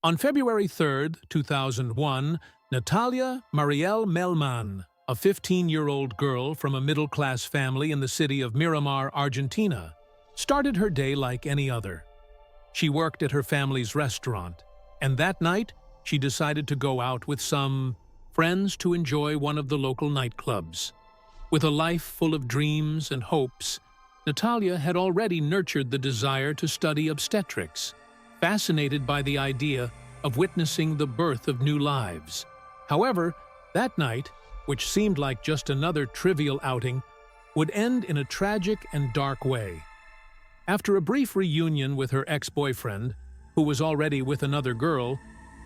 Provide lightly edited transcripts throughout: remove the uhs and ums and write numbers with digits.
On February 3, 2001, Natalia Melmann, a 15-year-old girl from a middle-class family in the city of Miramar, Argentina, started her day like any other. She worked at her family's restaurant, and that night she decided to go out with some friends to enjoy one of the local nightclubs. With a life full of dreams and hopes, Natalia had already nurtured the desire to study obstetrics, fascinated by the idea of witnessing the birth of new lives. However, that night, which seemed like just another trivial outing, would end in a tragic and dark way. After a brief reunion with her ex-boyfriend, who was already with another girl,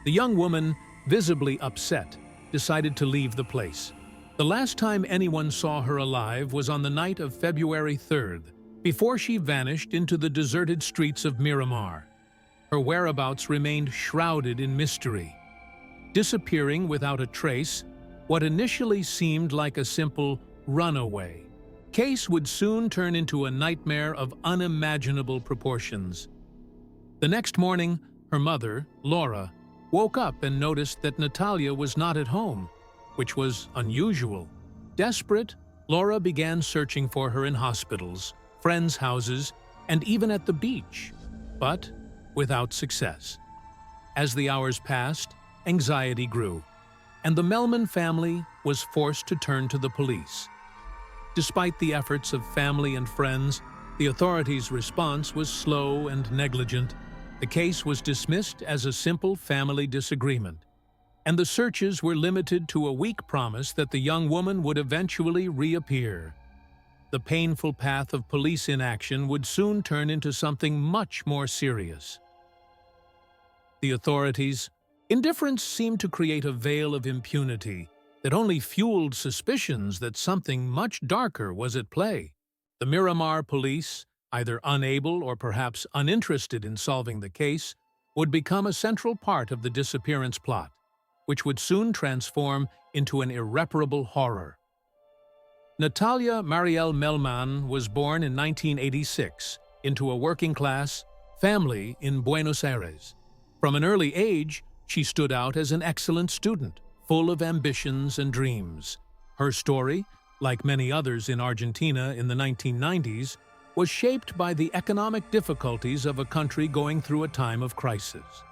the young woman, visibly upset, decided to leave the place. The last time anyone saw her alive was on the night of February 3rd, before she vanished into the deserted streets of Miramar. Her whereabouts remained shrouded in mystery. Disappearing without a trace, what initially seemed like a simple runaway case would soon turn into a nightmare of unimaginable proportions. The next morning, her mother, Laura, woke up and noticed that Natalia was not at home, which was unusual. Desperate, Laura began searching for her in hospitals, friends' houses, and even at the beach, but without success. As the hours passed, anxiety grew, and the Melmann family was forced to turn to the police. Despite the efforts of family and friends, the authorities' response was slow and negligent. The case was dismissed as a simple family disagreement, and the searches were limited to a weak promise that the young woman would eventually reappear. The painful path of police inaction would soon turn into something much more serious. The authorities' indifference seemed to create a veil of impunity that only fueled suspicions that something much darker was at play. The Miramar police, either unable or perhaps uninterested in solving the case, would become a central part of the disappearance plot, which would soon transform into an irreparable horror. Natalia Melmann was born in 1986 into a working-class family in Buenos Aires. From an early age, she stood out as an excellent student, full of ambitions and dreams. Her story, like many others in Argentina in the 1990s, was shaped by the economic difficulties of a country going through a time of crisis.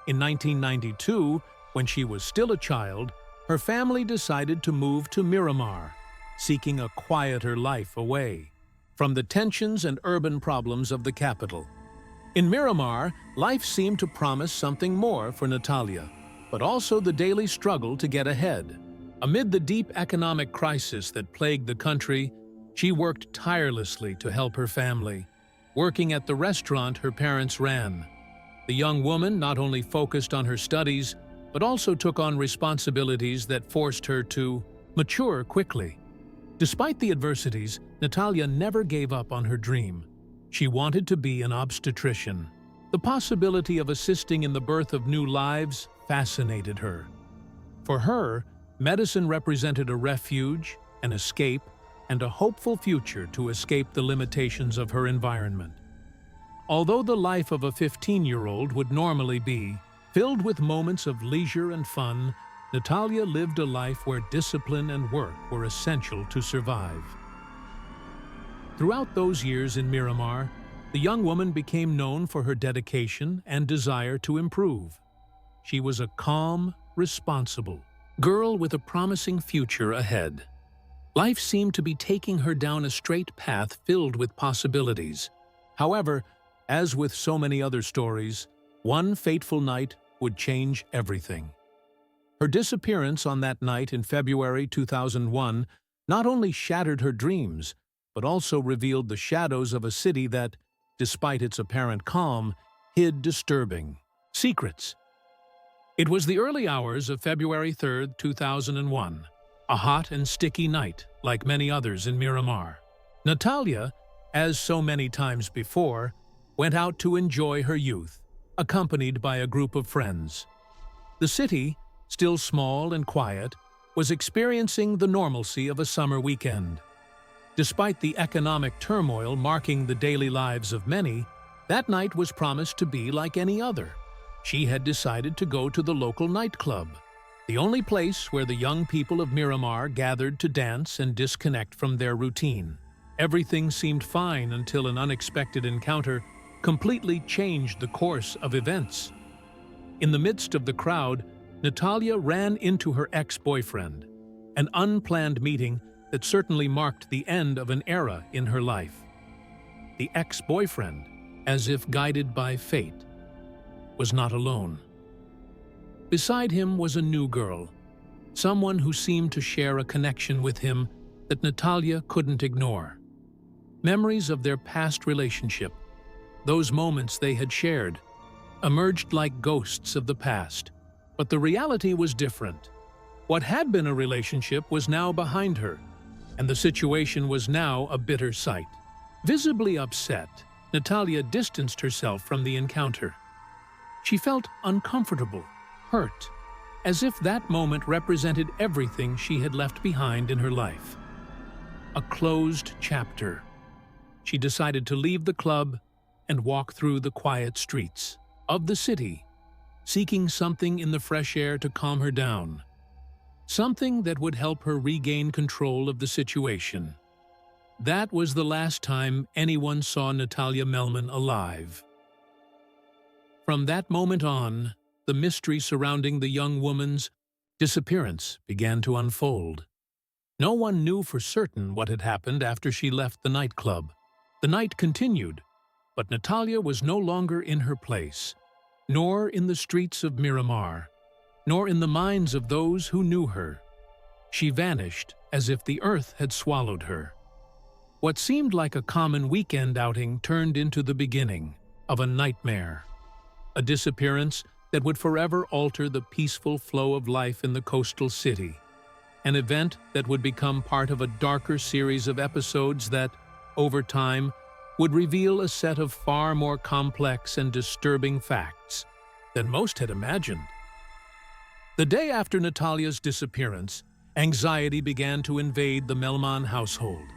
In 1992, when she was still a child, her family decided to move to Miramar, seeking a quieter life away from the tensions and urban problems of the capital. In Miramar, life seemed to promise something more for Natalia, but also the daily struggle to get ahead. Amid the deep economic crisis that plagued the country, she worked tirelessly to help her family, working at the restaurant her parents ran. The young woman not only focused on her studies, but also took on responsibilities that forced her to mature quickly. Despite the adversities, Natalia never gave up on her dream. She wanted to be an obstetrician. The possibility of assisting in the birth of new lives fascinated her. For her, medicine represented a refuge, an escape, and a hopeful future to escape the limitations of her environment. Although the life of a 15-year-old would normally be filled with moments of leisure and fun, Natalia lived a life where discipline and work were essential to survive. Throughout those years in Miramar, the young woman became known for her dedication and desire to improve. She was a calm, responsible girl with a promising future ahead. Life seemed to be taking her down a straight path filled with possibilities. However, as with so many other stories, one fateful night would change everything. Her disappearance on that night in February 2001 not only shattered her dreams, but also revealed the shadows of a city that, despite its apparent calm, hid disturbing secrets. It was the early hours of February 3, 2001, a hot and sticky night like many others in Miramar. Natalia, as so many times before, went out to enjoy her youth, accompanied by a group of friends. The city, still small and quiet, was experiencing the normalcy of a summer weekend. Despite the economic turmoil marking the daily lives of many, that night was promised to be like any other. She had decided to go to the local nightclub, the only place where the young people of Miramar gathered to dance and disconnect from their routine. Everything seemed fine until an unexpected encounter completely changed the course of events. In the midst of the crowd, Natalia ran into her ex-boyfriend, an unplanned meeting that certainly marked the end of an era in her life. The ex-boyfriend, as if guided by fate, was not alone. Beside him was a new girl, someone who seemed to share a connection with him that Natalia couldn't ignore. Memories of their past relationship, those moments they had shared, emerged like ghosts of the past. But the reality was different. What had been a relationship was now behind her, and the situation was now a bitter sight. Visibly upset, Natalia distanced herself from the encounter. She felt uncomfortable, hurt, as if that moment represented everything she had left behind in her life. A closed chapter. She decided to leave the club and walk through the quiet streets of the city, seeking something in the fresh air to calm her down, something that would help her regain control of the situation. That was the last time anyone saw Natalia Melmann alive. From that moment on, the mystery surrounding the young woman's disappearance began to unfold. No one knew for certain what had happened after she left the nightclub. The night continued, but Natalia was no longer in her place, nor in the streets of Miramar, nor in the minds of those who knew her. She vanished as if the earth had swallowed her. What seemed like a common weekend outing turned into the beginning of a nightmare. A disappearance that would forever alter the peaceful flow of life in the coastal city. An event that would become part of a darker series of episodes that, over time, would reveal a set of far more complex and disturbing facts than most had imagined. The day after Natalia's disappearance, anxiety began to invade the Melmann household.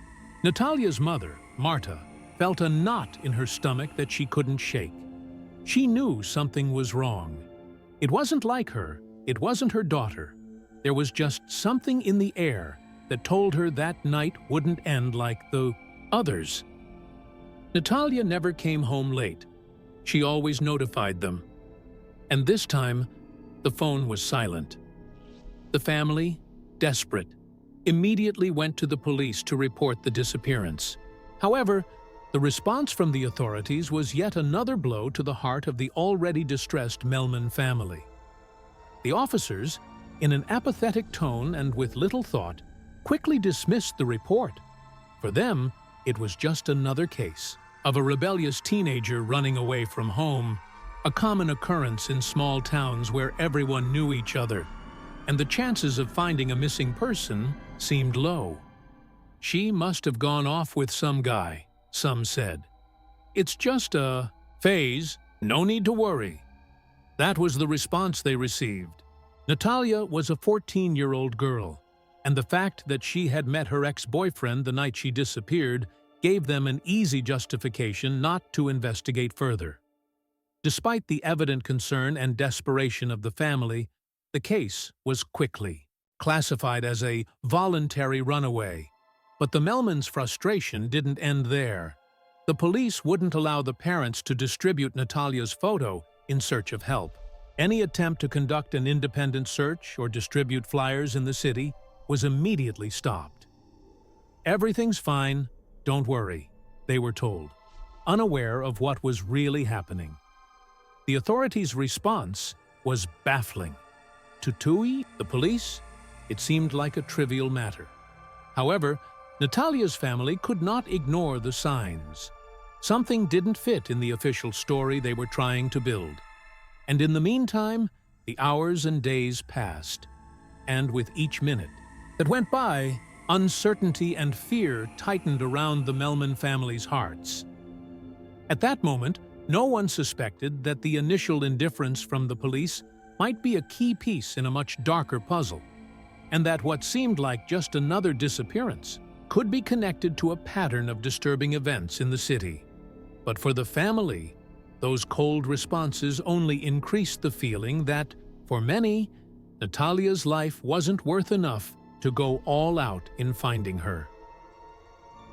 Natalia's mother, Marta, felt a knot in her stomach that she couldn't shake. She knew something was wrong. It wasn't like her, it wasn't her daughter. There was just something in the air that told her that night wouldn't end like the others. Natalia never came home late. She always notified them. And this time, the phone was silent. The family, desperate, immediately went to the police to report the disappearance. However, the response from the authorities was yet another blow to the heart of the already distressed Melmann family. The officers, in an apathetic tone and with little thought, quickly dismissed the report. For them, it was just another case of a rebellious teenager running away from home, a common occurrence in small towns where everyone knew each other, and the chances of finding a missing person seemed low. She must have gone off with some guy, some said. It's just a phase, no need to worry. That was the response they received. Natalia was a 14-year-old girl, and the fact that she had met her ex-boyfriend the night she disappeared gave them an easy justification not to investigate further. Despite the evident concern and desperation of the family, the case was quickly classified as a voluntary runaway. But the Melmann's frustration didn't end there. The police wouldn't allow the parents to distribute Natalia's photo in search of help. Any attempt to conduct an independent search or distribute flyers in the city was immediately stopped. Everything's fine, don't worry, they were told, unaware of what was really happening. The authorities' response was baffling. To TUI, the police, it seemed like a trivial matter. However, Natalia's family could not ignore the signs. Something didn't fit in the official story they were trying to build. And in the meantime, the hours and days passed. And with each minute that went by, uncertainty and fear tightened around the Melmann family's hearts. At that moment, no one suspected that the initial indifference from the police might be a key piece in a much darker puzzle, and that what seemed like just another disappearance could be connected to a pattern of disturbing events in the city. But for the family, those cold responses only increased the feeling that, for many, Natalia's life wasn't worth enough to go all out in finding her.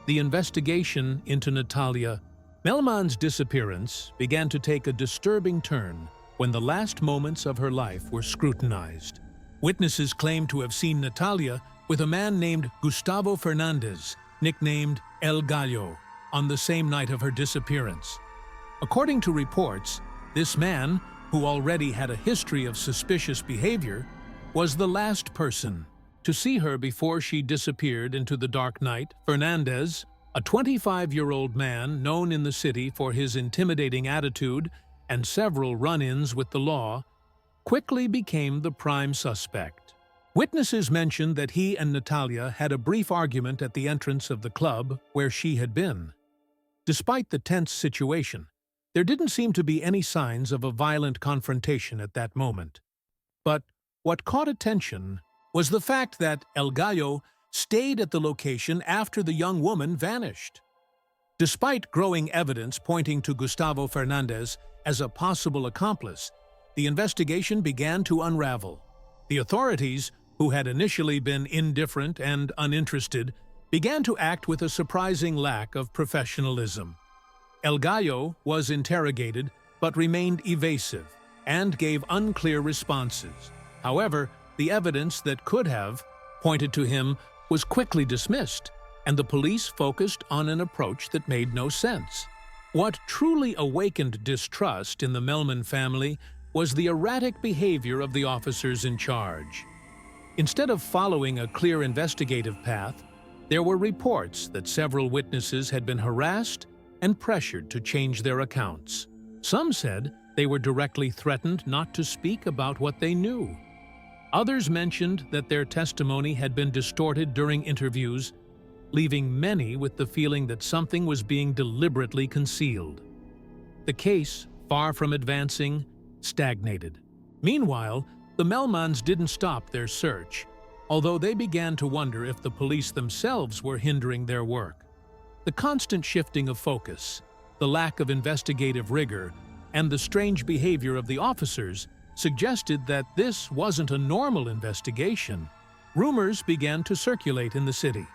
The investigation into Natalia Melmann's disappearance began to take a disturbing turn when the last moments of her life were scrutinized. Witnesses claimed to have seen Natalia with a man named Gustavo Fernandez, nicknamed El Gallo, on the same night of her disappearance. According to reports, this man, who already had a history of suspicious behavior, was the last person to see her before she disappeared into the dark night. Fernandez, a 25-year-old man known in the city for his intimidating attitude and several run-ins with the law, quickly became the prime suspect. Witnesses mentioned that he and Natalia had a brief argument at the entrance of the club where she had been. Despite the tense situation, there didn't seem to be any signs of a violent confrontation at that moment. But what caught attention was the fact that El Gallo stayed at the location after the young woman vanished. Despite growing evidence pointing to Gustavo Fernandez as a possible accomplice, the investigation began to unravel. The authorities, who had initially been indifferent and uninterested, began to act with a surprising lack of professionalism. El Gallo was interrogated but remained evasive and gave unclear responses. However, the evidence that could have pointed to him was quickly dismissed, and the police focused on an approach that made no sense. What truly awakened distrust in the Melmann family was the erratic behavior of the officers in charge. Instead of following a clear investigative path, there were reports that several witnesses had been harassed and pressured to change their accounts. Some said they were directly threatened not to speak about what they knew. Others mentioned that their testimony had been distorted during interviews, leaving many with the feeling that something was being deliberately concealed. The case, far from advancing, stagnated. Meanwhile, the Melmanns didn't stop their search, although they began to wonder if the police themselves were hindering their work. The constant shifting of focus, the lack of investigative rigor, and the strange behavior of the officers suggested that this wasn't a normal investigation. Rumors began to circulate in the city.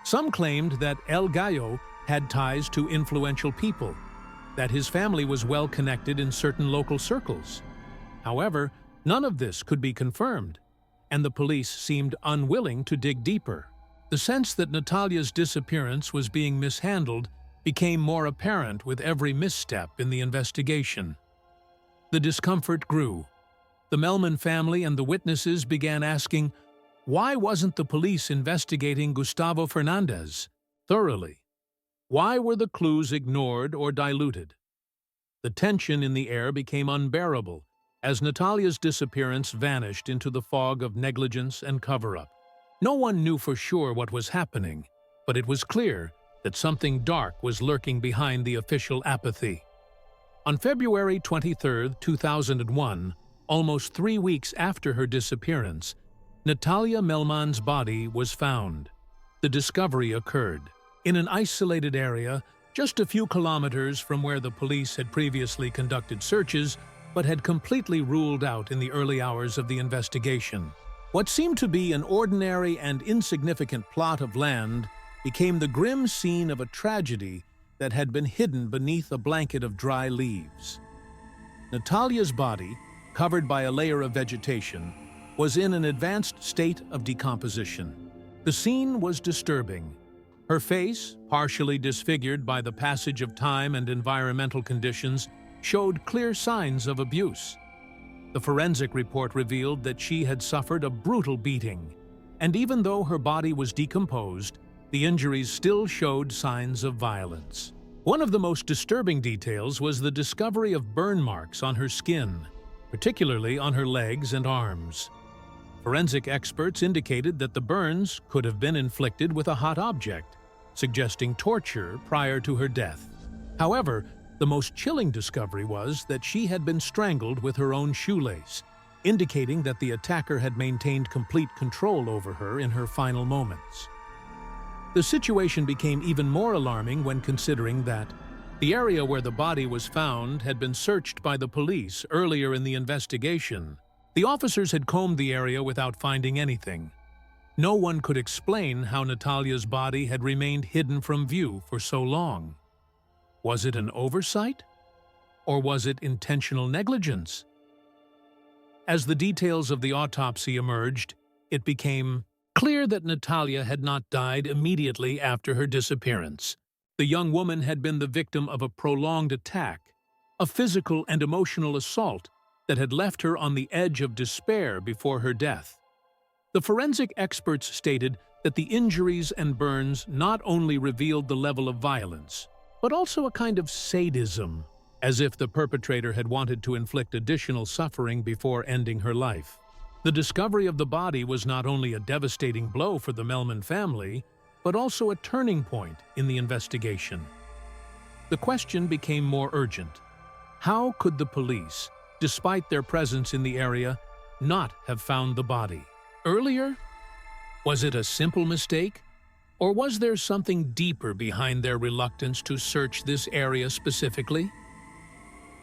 Some claimed that El Gallo had ties to influential people, that his family was well connected in certain local circles. However, none of this could be confirmed, and the police seemed unwilling to dig deeper. The sense that Natalia's disappearance was being mishandled became more apparent with every misstep in the investigation. The discomfort grew. The Melmann family and the witnesses began asking, why wasn't the police investigating Gustavo Fernandez thoroughly? Why were the clues ignored or diluted? The tension in the air became unbearable as Natalia's disappearance vanished into the fog of negligence and cover-up. No one knew for sure what was happening, but it was clear that something dark was lurking behind the official apathy. On February 23, 2001, almost 3 weeks after her disappearance, Natalia Melmann's body was found. The discovery occurred in an isolated area just a few kilometers from where the police had previously conducted searches but had completely ruled out in the early hours of the investigation. What seemed to be an ordinary and insignificant plot of land became the grim scene of a tragedy that had been hidden beneath a blanket of dry leaves. Natalia's body, covered by a layer of vegetation, was in an advanced state of decomposition. The scene was disturbing. Her face, partially disfigured by the passage of time and environmental conditions, showed clear signs of abuse. The forensic report revealed that she had suffered a brutal beating, and even though her body was decomposed, the injuries still showed signs of violence. One of the most disturbing details was the discovery of burn marks on her skin, particularly on her legs and arms. Forensic experts indicated that the burns could have been inflicted with a hot object, suggesting torture prior to her death. However, the most chilling discovery was that she had been strangled with her own shoelace, indicating that the attacker had maintained complete control over her in her final moments. The situation became even more alarming when considering that, The area where the body was found had been searched by the police earlier in the investigation. The officers had combed the area without finding anything. No one could explain how Natalia's body had remained hidden from view for so long. Was it an oversight? Or was it intentional negligence? As the details of the autopsy emerged, it became clear that Natalia had not died immediately after her disappearance. The young woman had been the victim of a prolonged attack, a physical and emotional assault that had left her on the edge of despair before her death. The forensic experts stated that the injuries and burns not only revealed the level of violence, but also a kind of sadism, as if the perpetrator had wanted to inflict additional suffering before ending her life. The discovery of the body was not only a devastating blow for the Melmann family, but also a turning point in the investigation. The question became more urgent. How could the police, despite their presence in the area, not have found the body earlier? Was it a simple mistake? Or was there something deeper behind their reluctance to search this area specifically?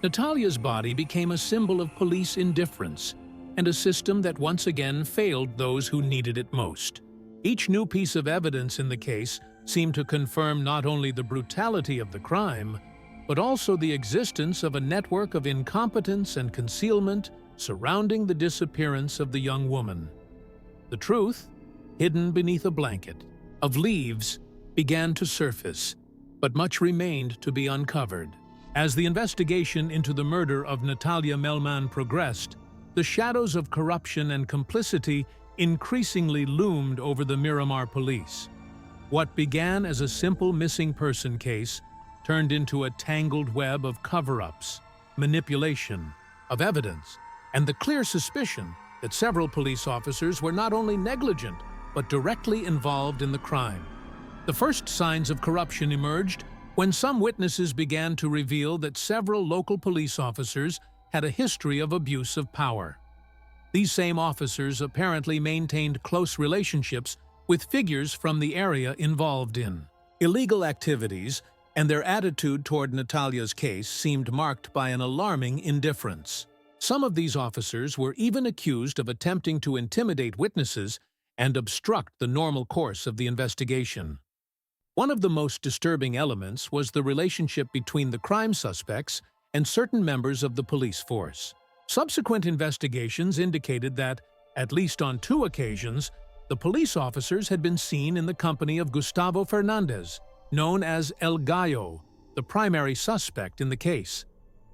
Natalia's body became a symbol of police indifference and a system that once again failed those who needed it most. Each new piece of evidence in the case seemed to confirm not only the brutality of the crime, but also the existence of a network of incompetence and concealment surrounding the disappearance of the young woman. The truth, hidden beneath a blanket of leaves, began to surface, but much remained to be uncovered. As the investigation into the murder of Natalia Melmann progressed, the shadows of corruption and complicity increasingly loomed over the Miramar police. What began as a simple missing person case turned into a tangled web of cover-ups, manipulation of evidence, and the clear suspicion that several police officers were not only negligent, but directly involved in the crime. The first signs of corruption emerged when some witnesses began to reveal that several local police officers had a history of abuse of power. These same officers apparently maintained close relationships with figures from the area involved in illegal activities, and their attitude toward Natalia's case seemed marked by an alarming indifference. Some of these officers were even accused of attempting to intimidate witnesses and obstruct the normal course of the investigation. One of the most disturbing elements was the relationship between the crime suspects and certain members of the police force. Subsequent investigations indicated that, at least on 2 occasions, the police officers had been seen in the company of Gustavo Fernandez, known as El Gallo, the primary suspect in the case.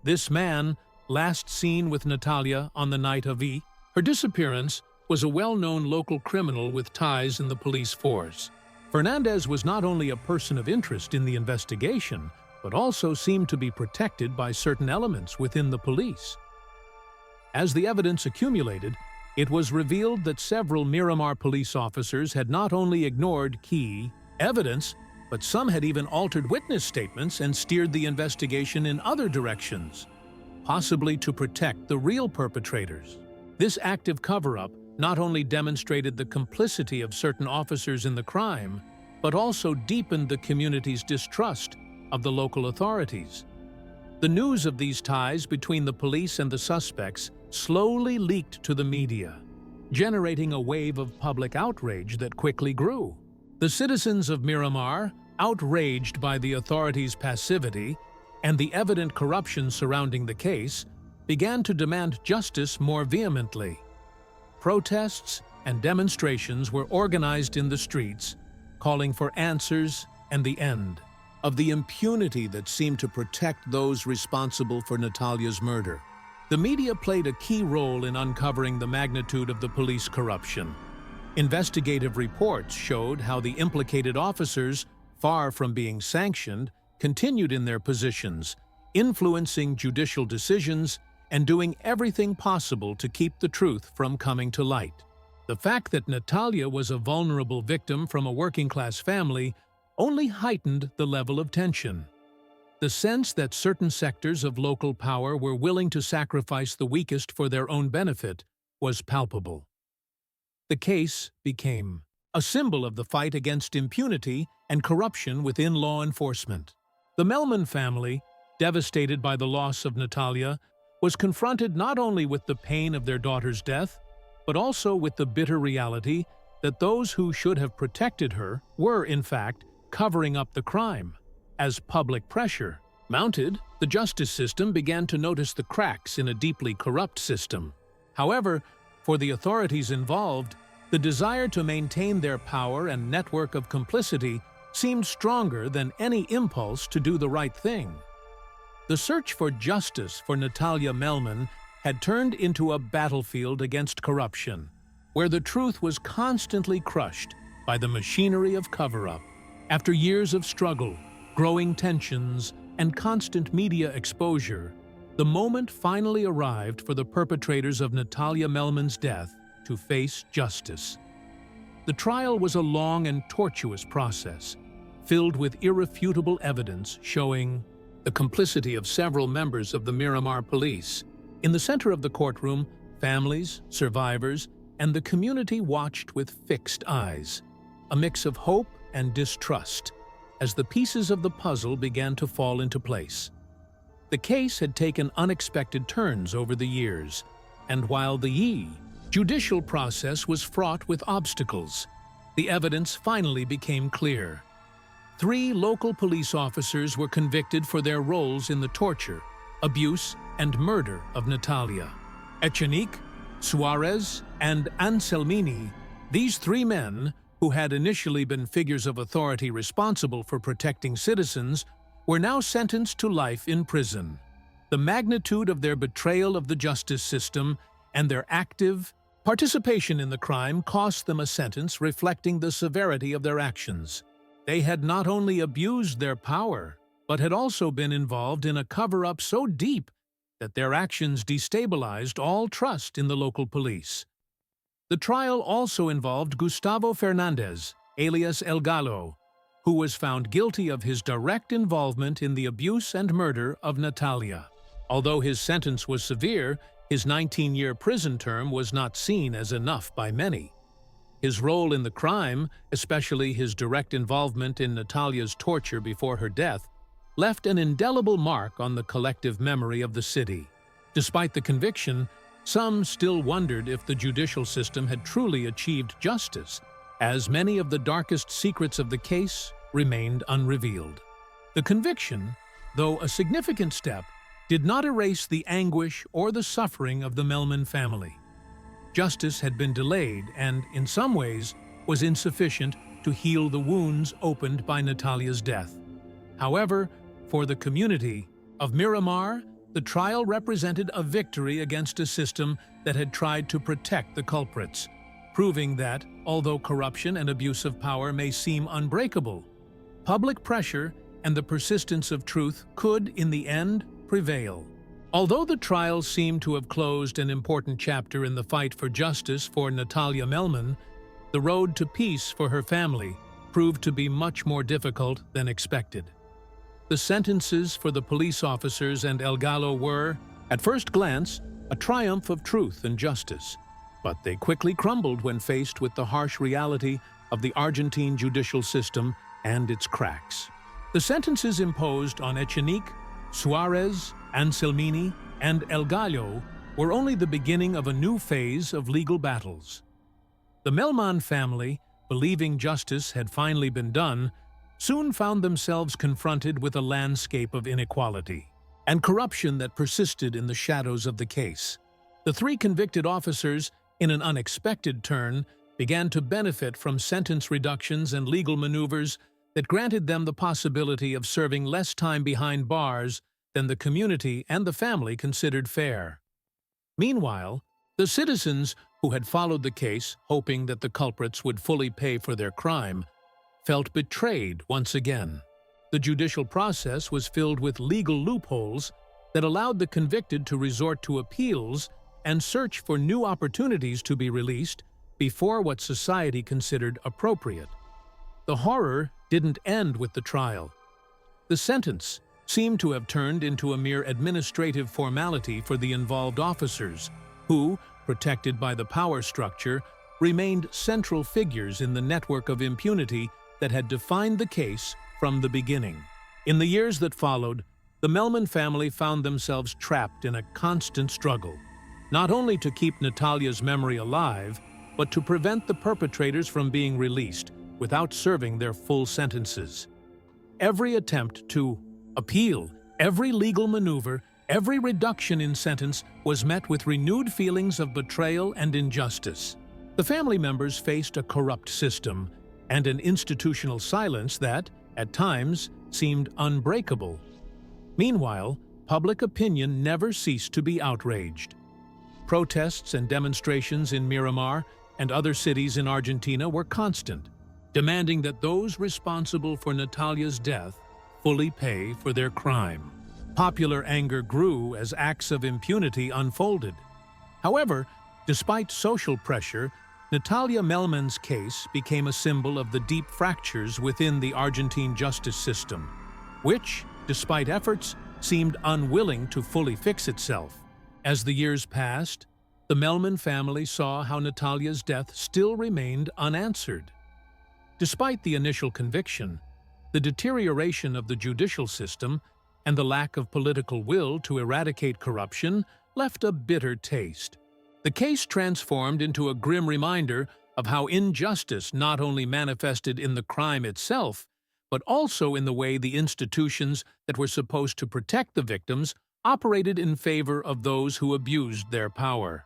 This man, last seen with Natalia on the night of her disappearance, was a well-known local criminal with ties in the police force. Fernandez was not only a person of interest in the investigation, but also seemed to be protected by certain elements within the police. As the evidence accumulated, it was revealed that several Miramar police officers had not only ignored key evidence, but some had even altered witness statements and steered the investigation in other directions, possibly to protect the real perpetrators. This active cover-up not only demonstrated the complicity of certain officers in the crime, but also deepened the community's distrust of the local authorities. The news of these ties between the police and the suspects slowly leaked to the media, generating a wave of public outrage that quickly grew. The citizens of Miramar, outraged by the authorities' passivity and the evident corruption surrounding the case, began to demand justice more vehemently. Protests and demonstrations were organized in the streets, calling for answers and the end of the impunity that seemed to protect those responsible for Natalia's murder. The media played a key role in uncovering the magnitude of the police corruption. Investigative reports showed how the implicated officers, far from being sanctioned, continued in their positions, influencing judicial decisions and doing everything possible to keep the truth from coming to light. The fact that Natalia was a vulnerable victim from a working-class family only heightened the level of tension. The sense that certain sectors of local power were willing to sacrifice the weakest for their own benefit was palpable. The case became a symbol of the fight against impunity and corruption within law enforcement. The Melmann family, devastated by the loss of Natalia, was confronted not only with the pain of their daughter's death, but also with the bitter reality that those who should have protected her were, in fact, covering up the crime. As public pressure mounted, the justice system began to notice the cracks in a deeply corrupt system. However, for the authorities involved, the desire to maintain their power and network of complicity seemed stronger than any impulse to do the right thing. The search for justice for Natalia Melmann had turned into a battlefield against corruption, where the truth was constantly crushed by the machinery of cover-up. After years of struggle, growing tensions, and constant media exposure, the moment finally arrived for the perpetrators of Natalia Melmann's death to face justice. The trial was a long and tortuous process, filled with irrefutable evidence showing the complicity of several members of the Miramar police. In the center of the courtroom, families, survivors, and the community watched with fixed eyes, a mix of hope and distrust, as the pieces of the puzzle began to fall into place. The case had taken unexpected turns over the years, and while the judicial process was fraught with obstacles, the evidence finally became clear. 3 local police officers were convicted for their roles in the torture, abuse, and murder of Natalia. Echenique, Suarez, and Anselmini, these 3 men, who had initially been figures of authority responsible for protecting citizens, were now sentenced to life in prison. The magnitude of their betrayal of the justice system and their active participation in the crime cost them a sentence reflecting the severity of their actions. They had not only abused their power, but had also been involved in a cover-up so deep that their actions destabilized all trust in the local police. The trial also involved Gustavo Fernandez, alias El Gallo, who was found guilty of his direct involvement in the abuse and murder of Natalia. Although his sentence was severe, his 19-year prison term was not seen as enough by many. His role in the crime, especially his direct involvement in Natalia's torture before her death, left an indelible mark on the collective memory of the city. Despite the conviction, some still wondered if the judicial system had truly achieved justice, as many of the darkest secrets of the case remained unrevealed. The conviction, though a significant step, did not erase the anguish or the suffering of the Melmann family. Justice had been delayed and, in some ways, was insufficient to heal the wounds opened by Natalia's death. However, for the community of Miramar, the trial represented a victory against a system that had tried to protect the culprits, proving that, although corruption and abuse of power may seem unbreakable, public pressure and the persistence of truth could, in the end, prevail. Although the trial seemed to have closed an important chapter in the fight for justice for Natalia Melmann, the road to peace for her family proved to be much more difficult than expected. The sentences for the police officers and El Gallo were, at first glance, a triumph of truth and justice, but they quickly crumbled when faced with the harsh reality of the Argentine judicial system and its cracks. The sentences imposed on Echenique, Suarez, Anselmini, and El Gallo were only the beginning of a new phase of legal battles. The Melmann family, believing justice had finally been done, soon found themselves confronted with a landscape of inequality and corruption that persisted in the shadows of the case. The 3 convicted officers, in an unexpected turn, began to benefit from sentence reductions and legal maneuvers that granted them the possibility of serving less time behind bars than the community and the family considered fair. Meanwhile, the citizens who had followed the case, hoping that the culprits would fully pay for their crime, felt betrayed once again. The judicial process was filled with legal loopholes that allowed the convicted to resort to appeals and search for new opportunities to be released before what society considered appropriate. The horror didn't end with the trial. The sentence seemed to have turned into a mere administrative formality for the involved officers, who, protected by the power structure, remained central figures in the network of impunity that had defined the case from the beginning. In the years that followed, the Melmann family found themselves trapped in a constant struggle, not only to keep Natalia's memory alive, but to prevent the perpetrators from being released without serving their full sentences. Every attempt to appeal, every legal maneuver, every reduction in sentence was met with renewed feelings of betrayal and injustice. The family members faced a corrupt system and an institutional silence that, at times, seemed unbreakable. Meanwhile, public opinion never ceased to be outraged. Protests and demonstrations in Miramar and other cities in Argentina were constant, demanding that those responsible for Natalia's death fully pay for their crime. Popular anger grew as acts of impunity unfolded. However, despite social pressure, Natalia Melmann's case became a symbol of the deep fractures within the Argentine justice system, which, despite efforts, seemed unwilling to fully fix itself. As the years passed, the Melmann family saw how Natalia's death still remained unanswered. Despite the initial conviction, the deterioration of the judicial system and the lack of political will to eradicate corruption left a bitter taste. The case transformed into a grim reminder of how injustice not only manifested in the crime itself, but also in the way the institutions that were supposed to protect the victims operated in favor of those who abused their power.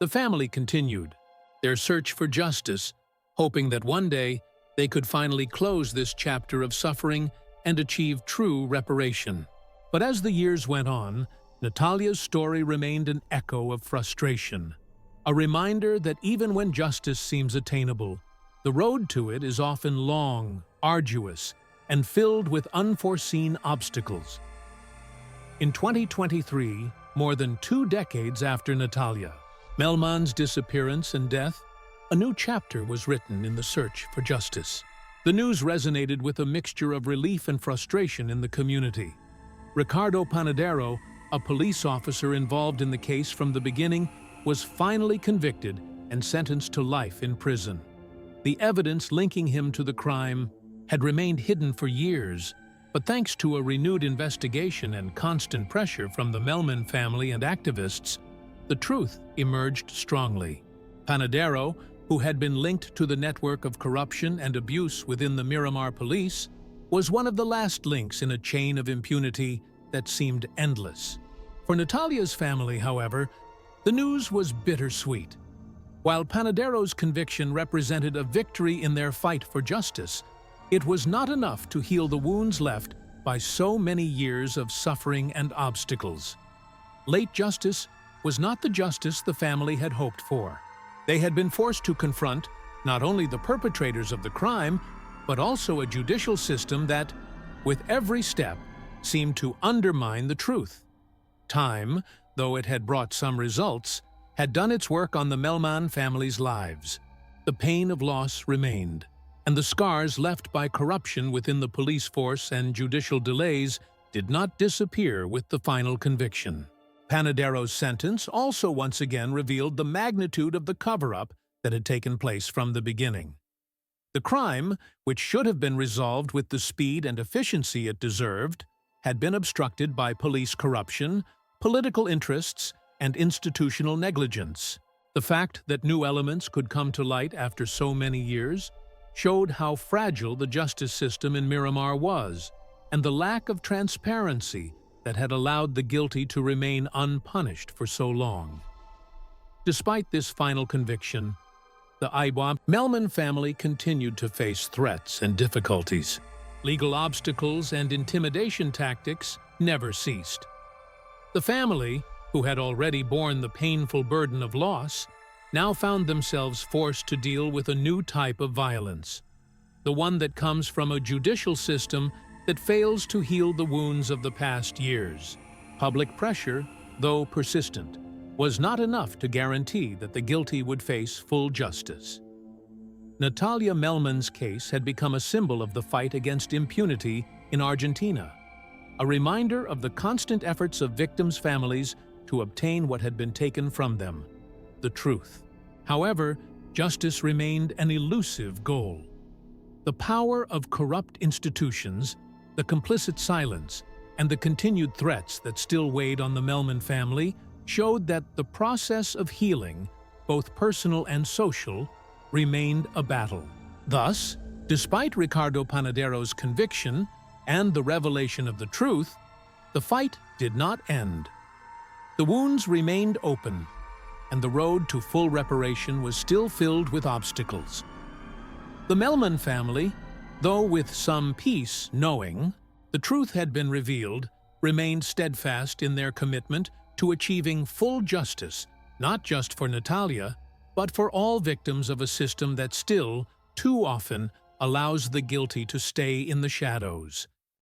The family continued their search for justice, hoping that one day they could finally close this chapter of suffering and achieve true reparation. But as the years went on, Natalia's story remained an echo of frustration, a reminder that even when justice seems attainable, the road to it is often long, arduous, and filled with unforeseen obstacles. In 2023, more than 2 decades after Natalia Melmann's disappearance and death, a new chapter was written in the search for justice. The news resonated with a mixture of relief and frustration in the community. Ricardo Panadero, a police officer involved in the case from the beginning, was finally convicted and sentenced to life in prison. The evidence linking him to the crime had remained hidden for years, but thanks to a renewed investigation and constant pressure from the Melmann family and activists, the truth emerged strongly. Panadero, who had been linked to the network of corruption and abuse within the Miramar police, was one of the last links in a chain of impunity that seemed endless. For Natalia's family, however, the news was bittersweet. While Panadero's conviction represented a victory in their fight for justice, it was not enough to heal the wounds left by so many years of suffering and obstacles. Late justice was not the justice the family had hoped for. They had been forced to confront not only the perpetrators of the crime, but also a judicial system that, with every step, seemed to undermine the truth. Time, though it had brought some results, had done its work on the Melmann family's lives. The pain of loss remained, and the scars left by corruption within the police force and judicial delays did not disappear with the final conviction. Panadero's sentence also once again revealed the magnitude of the cover-up that had taken place from the beginning. The crime, which should have been resolved with the speed and efficiency it deserved, had been obstructed by police corruption, political interests, and institutional negligence. The fact that new elements could come to light after so many years showed how fragile the justice system in Miramar was, and the lack of transparency that had allowed the guilty to remain unpunished for so long. Despite this final conviction, the Melmann family continued to face threats and difficulties. Legal obstacles and intimidation tactics never ceased. The family, who had already borne the painful burden of loss, now found themselves forced to deal with a new type of violence, the one that comes from a judicial system that fails to heal the wounds of the past years. Public pressure, though persistent, was not enough to guarantee that the guilty would face full justice. Natalia Melmann's case had become a symbol of the fight against impunity in Argentina, a reminder of the constant efforts of victims' families to obtain what had been taken from them, the truth. However, justice remained an elusive goal. The power of corrupt institutions The complicit silence and the continued threats that still weighed on the Melmann family showed that the process of healing, both personal and social, remained a battle. Thus, despite Ricardo Panadero's conviction and the revelation of the truth, the fight did not end. The wounds remained open, and the road to full reparation was still filled with obstacles. The Melmann family, though with some peace knowing the truth had been revealed, remained steadfast in their commitment to achieving full justice, not just for Natalia, but for all victims of a system that still, too often, allows the guilty to stay in the shadows.